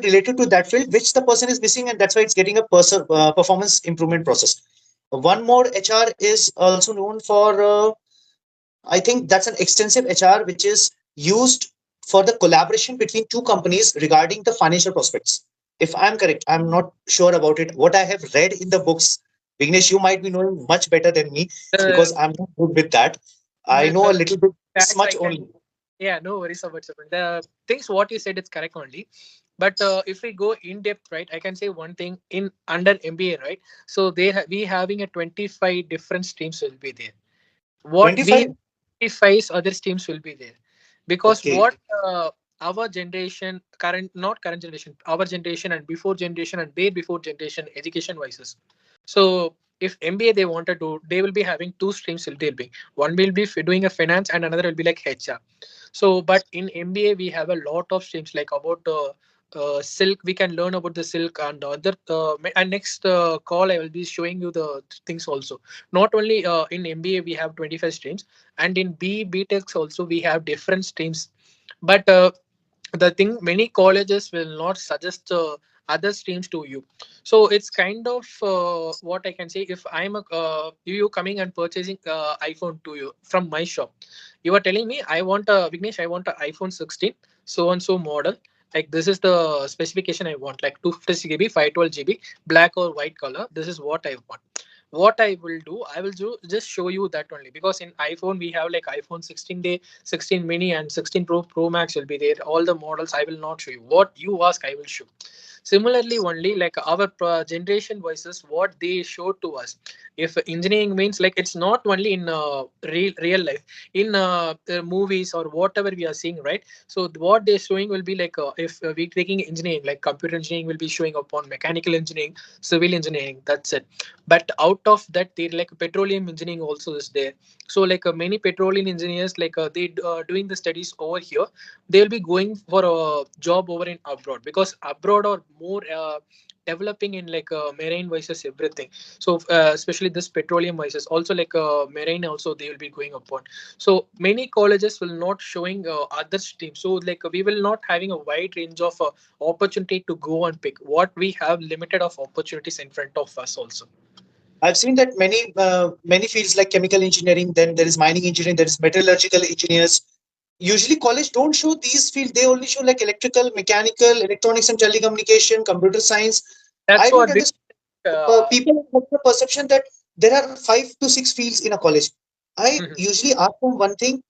related to that field which the person is missing, and that's why it's getting a performance improvement process. One more HR is also known for I think that's an extensive HR which is used for the collaboration between two companies regarding the financial prospects. If I'm correct, I'm not sure about it. What I have read in the books, Vignesh, you might be knowing much better than me The because I'm not good with that. I the know a little bit, this facts I much can. only. Yeah, no worries about it. The things what you said it's correct only. But if we go in depth, right, I can say one thing in under MBA, right? So we having a 25 different streams will be there. What we 25? 25 other streams will be there, because Okay. what our generation, current not current generation, our generation and before generation and their before generation, education wise. So if MBA they wanted to, they will be having two streams. They'll be one will be doing a finance and another will be like HR. So, but in MBA, we have a lot of streams like about silk. We can learn about the silk and other. And next call, I will be showing you the things also. Not only in MBA, we have 25 streams, and in BTechs also we have different streams. But the thing, many colleges will not suggest other streams to you. So it's kind of what I can say. If I'm a you coming and purchasing iPhone to you from my shop, you are telling me I want a Vignesh, I want an iPhone 16 so and so model. Like this is the specification I want, like 256 GB, 512 GB, black or white color. This is what I want. What I will do, I will just show you that only, because in iPhone we have like iPhone 16 day, 16 mini and 16 Pro Max will be there. All the models I will not show you. What you ask, I will show. Similarly, only like our generation voices, what they show to us. If engineering means like it's not only in real life, in movies or whatever we are seeing, right? So what they're showing will be like if we're taking engineering, like computer engineering will be showing upon mechanical engineering, civil engineering. That's it. But out of that, they like petroleum engineering also is there. So like many petroleum engineers, like they doing the studies over here, they will be going for a job over in abroad, because abroad are more developing in like marine vices everything. So especially this petroleum vices also, like marine also they will be going upon. So many colleges will not showing other streams, so like we will not having a wide range of opportunity to go and pick. What we have limited of opportunities in front of us also. I've seen that many fields like chemical engineering, then there is mining engineering, there is metallurgical engineers. Usually college don't show these fields. They only show like electrical, mechanical, electronics and telecommunication, computer science. I That's don't what we, understand. uh, People have the perception that there are 5 to 6 fields in a college. I mhm. usually ask them one thing,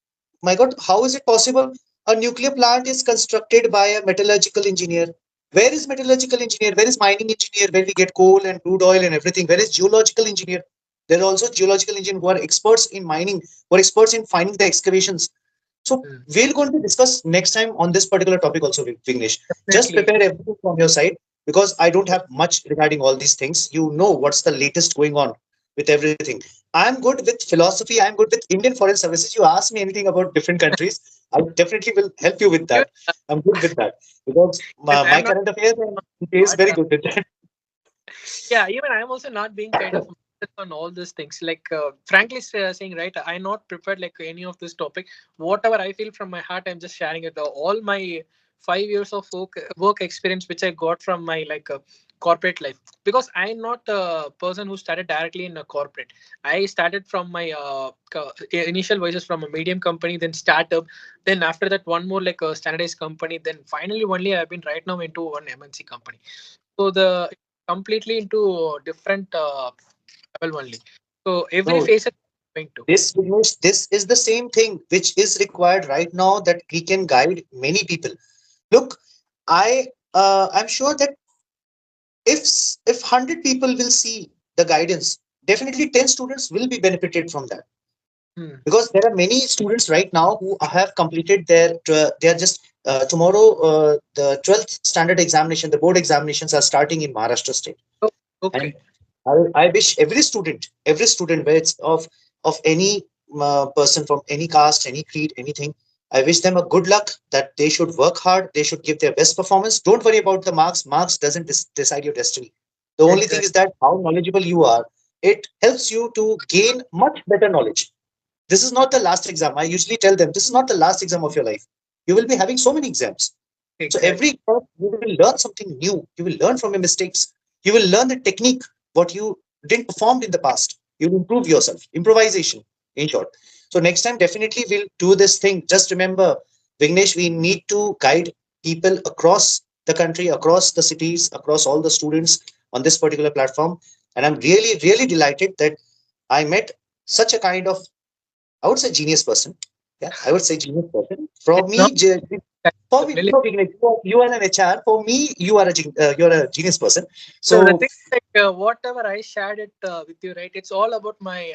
my God, how is it possible? A nuclear plant is constructed by a metallurgical engineer. Where is metallurgical engineer? Where is mining engineer? Where we get coal and crude oil and everything? Where is geological engineer? There are also geological engineers who are experts in mining, who are experts in finding the excavations. So Mm. we're going to discuss next time on this particular topic also, Vignesh. Just Definitely. prepare everything from your side because I don't have much regarding all these things. You know what's the latest going on with everything. I'm good with philosophy. I'm good with Indian foreign services. You ask me anything about different countries, I definitely will help you with Even, that. I'm good with that because even my I'm not current affairs is smart. very good with that. Yeah, even I'm also not being kind of on all these things. Like, frankly saying, right, I'm not prepared like any of this topic. Whatever I feel from my heart, I'm just sharing it. All my 5 years of work experience, which I got from my like corporate life, because I'm not a person who started directly in a corporate. I started from my initial voices from a medium company, then startup, then after that one more like a standardized company, then finally only I've been right now into one MNC company. So the completely into different level only. So every No, phase is going to. this Vignesh, this is the same thing which is required right now that we can guide many people. Look, I'm sure that if 100 people will see the guidance, definitely 10 students will be benefited from that Hmm. because there are many students right now who have completed they are just tomorrow the 12th standard examination, the board examinations are starting in Maharashtra state. Oh, And okay. I wish every student, where it's of any person from any caste, any creed, anything. I wish them a good luck that they should work hard. They should give their best performance. Don't worry about the marks. Marks doesn't decide your destiny. The only thing Exactly. is that how knowledgeable you are. It helps you to gain much better knowledge. This is not the last exam. I usually tell them this is not the last exam of your life. You will be having so many exams. So every Exactly. exam you will learn something new. You will learn from your mistakes. You will learn the technique what you didn't perform in the past. You will improve yourself. Improvisation, in short. So next time, definitely we'll do this thing. Just remember, Vignesh, we need to guide people across the country, across the cities, across all the students on this particular platform. And I'm really, really delighted that I met such a kind of, I would say, genius person. Yeah, I would say genius person. For It's not me, for me, really. no, Vignesh, you are an HR. For me, you're a genius person. So the So thing, like whatever I shared it with you, right? It's all about my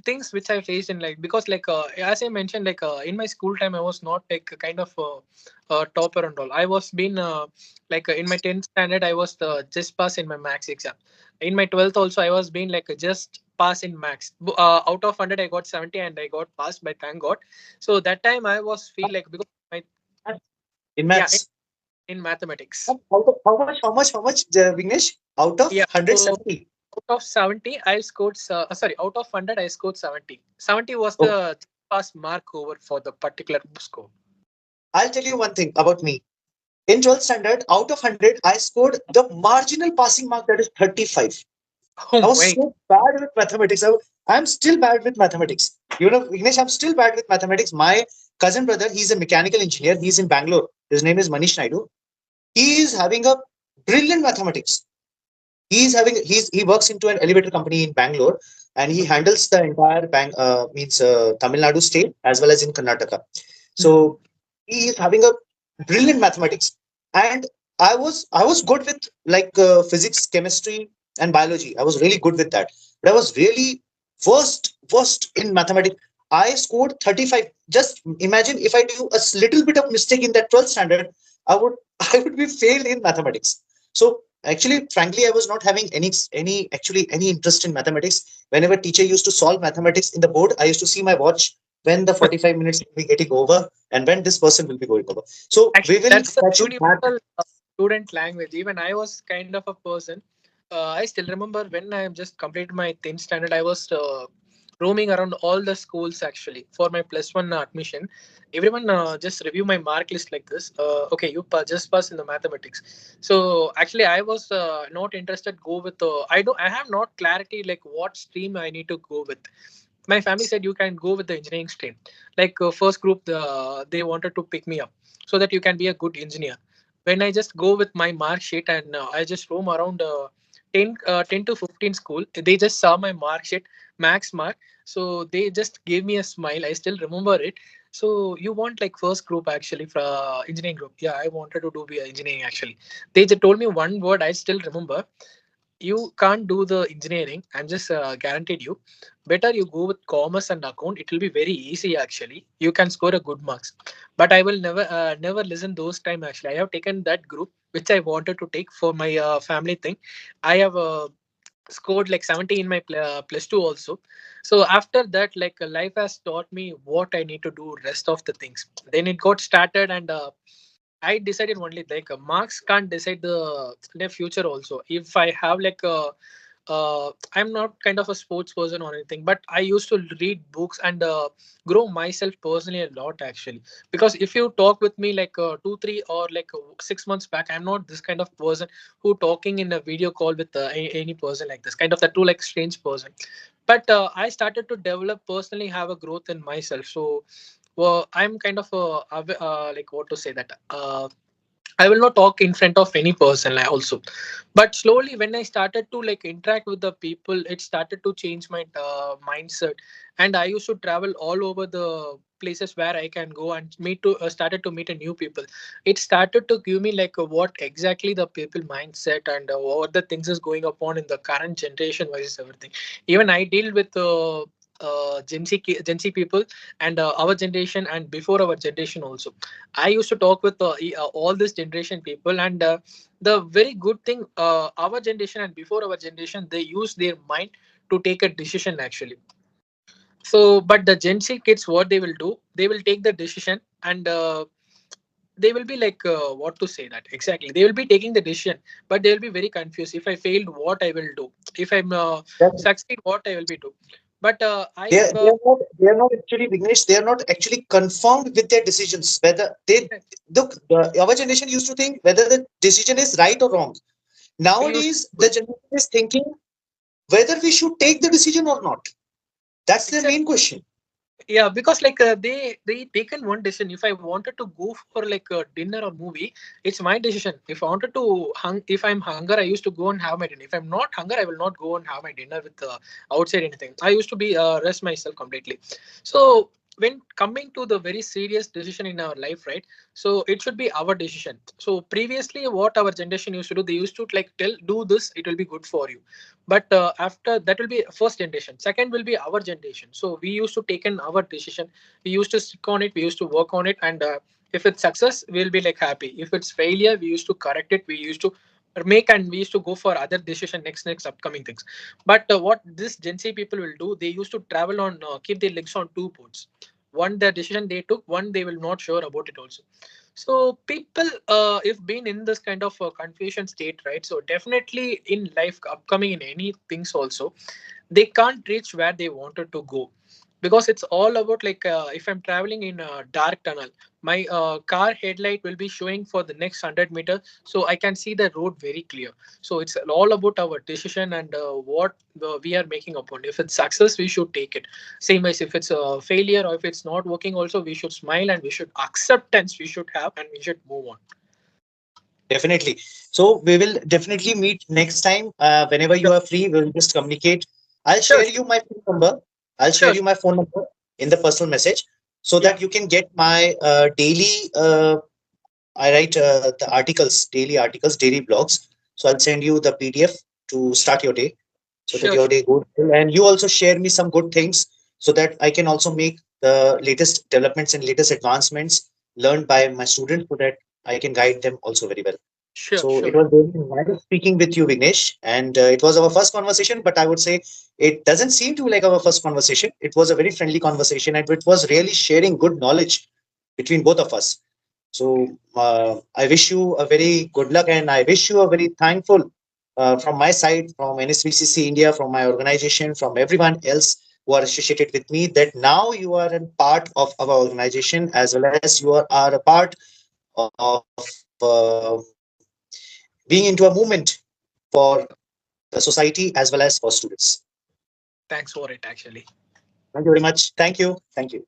things which I faced in life. Because like as I mentioned, like in my school time, I was not like a kind of topper and all. I was been like in my 10th standard, I was just pass in my max exam. In my 12th also, I was being like just pass in max. Out of 100, I got 70 and I got passed by thank God. So that time I was feel like because my in yeah maths, in mathematics. how much, Vignesh? Out of Yeah. 170. Out of 70, I scored, sorry, out of 100, I scored 70. 70 was Okay. the pass mark over for the particular score. I'll tell you one thing about me. In 12th standard, out of 100, I scored the marginal passing mark, that is 35. Oh I was my. so bad with mathematics. I'm still bad with mathematics. You know, Vignesh, I'm still bad with mathematics. My cousin brother, he's a mechanical engineer. He's in Bangalore. His name is Manish Naidu. He is having a brilliant mathematics. He works into an elevator company in Bangalore, and he Okay. handles the entire means Tamil Nadu state as well as in Karnataka. Hmm. So he is having a brilliant mathematics, and I was good with like physics, chemistry, and biology. I was really good with that, but I was really worst in mathematics. I scored 35. Just imagine if I do a little bit of mistake in that 12th standard, I would I would be failed in mathematics. So actually, frankly, I was not having any interest in mathematics. Whenever teacher used to solve mathematics in the board, I used to see my watch when the 45 minutes will be getting over and when this person will be going over. So we Actually, will that's the actually have. universal student language. Even I was kind of a person. I still remember when I just completed my 10th standard, I was roaming around all the schools actually for my plus one admission. Everyone just review my mark list like this. Okay, you just pass in the mathematics. So actually, I was not interested. Go with I don't. I have not clarity like what stream I need to go with. My family said you can go with the engineering stream. Like first group, they wanted to pick me up so that you can be a good engineer. When I just go with my mark sheet and I just roam around 10 to 15 school, they just saw my mark sheet, max mark. So they just gave me a smile. I still remember it. So you want like first group actually for engineering group? Yeah, I wanted to do be engineering actually. They just told me one word I still remember. You can't do the engineering. I'm just guaranteed you. Better you go with commerce and account. It will be very easy actually. You can score a good marks. But I will never listen those time actually. I have taken that group which I wanted to take for my family thing. I have scored like 70 in my plus two also. So after that, like life has taught me what I need to do rest of the things. Then it got started and I decided only like marks can't decide the future also. If I have like a I'm not kind of a sports person or anything, but I used to read books and grow myself personally a lot actually. Because if you talk with me like 2, 3 or like 6 months back, I'm not this kind of person who talking in a video call with any person like this. Kind of the two like strange person. But I started to develop personally, have a growth in myself. So well, I'm kind of like what to say that I will not talk in front of any person like also. But slowly when I started to like interact with the people, it started to change my mindset. And I used to travel all over the places where I can go and meet to started to meet a new people. It started to give me like what exactly the people mindset and what the things is going upon in the current generation versus everything. Even I deal with Gen Z people and our generation and before our generation also. I used to talk with all this generation people, and the very good thing, our generation and before our generation, they use their mind to take a decision actually. So, but the Gen Z kids, what they will do, they will take the decision and they will be like, what to say that exactly? They will be taking the decision, but they will be very confused. If I failed, what I will do? If I'm succeed, what I will be do? But They they are not actually, Vignesh, they are not actually confirmed with their decisions. Whether they look, our generation used to think whether the decision is right or wrong. we used Nowadays, the generation is thinking whether we should take the decision or not. That's their exactly. main question. Yeah, because like they taken one decision. If I wanted to go for like a dinner or movie, it's my decision. If I wanted to if I'm hunger, I used to go and have my dinner. If I'm not hunger, I will not go and have my dinner with outside anything. I used to be rest myself completely. So when coming to the very serious decision in our life, right? So it should be our decision. So previously, what our generation used to do, they used to like tell, do this, it will be good for you. But after that will be first generation, second will be our generation. So we used to take in our decision, we used to stick on it, we used to work on it, and if it's success, we'll be like happy. If it's failure, we used to correct it, we used to make, and we used to go for other decision, next upcoming things. But what this Gen Z people will do, they used to travel on keep their legs on two boats. One, the decision they took, one they will not sure about it also. So people, if been in this kind of confusion state, right? So definitely in life, upcoming in any things also, they can't reach where they wanted to go, because it's all about like if I'm traveling in a dark tunnel, my car headlight will be showing for the next 100 meters, so I can see the road very clear. So it's all about our decision and what we are making upon. If it's success, we should take it. Same as if it's a failure or if it's not working also, we should smile and we should acceptance we should have, and we should move on. Definitely. So we will definitely meet next time. Whenever you Sure, are free, we'll just communicate. I'll sure, share you my phone number. I'll share sure, you my phone number in the personal message so yeah, that you can get my daily. I write the articles, daily blogs. So I'll send you the PDF to start your day so that sure, your sure. day goes well. And you also share me some good things so that I can also make the latest developments and latest advancements learned by my students so that I can guide them also very well. Sure, So it sure. was very nice speaking with you, Vignesh. And it was our first conversation, but I would say it doesn't seem to be like our first conversation. It was a very friendly conversation and it was really sharing good knowledge between both of us. So I wish you a very good luck and I wish you a very thankful from my side, from NSPCC India, from my organization, from everyone else who are associated with me that now you are a part of our organization as well as you are a part of being into a movement for the society as well as for students. Thanks for it actually. Thank you very much. Thank you. Thank you.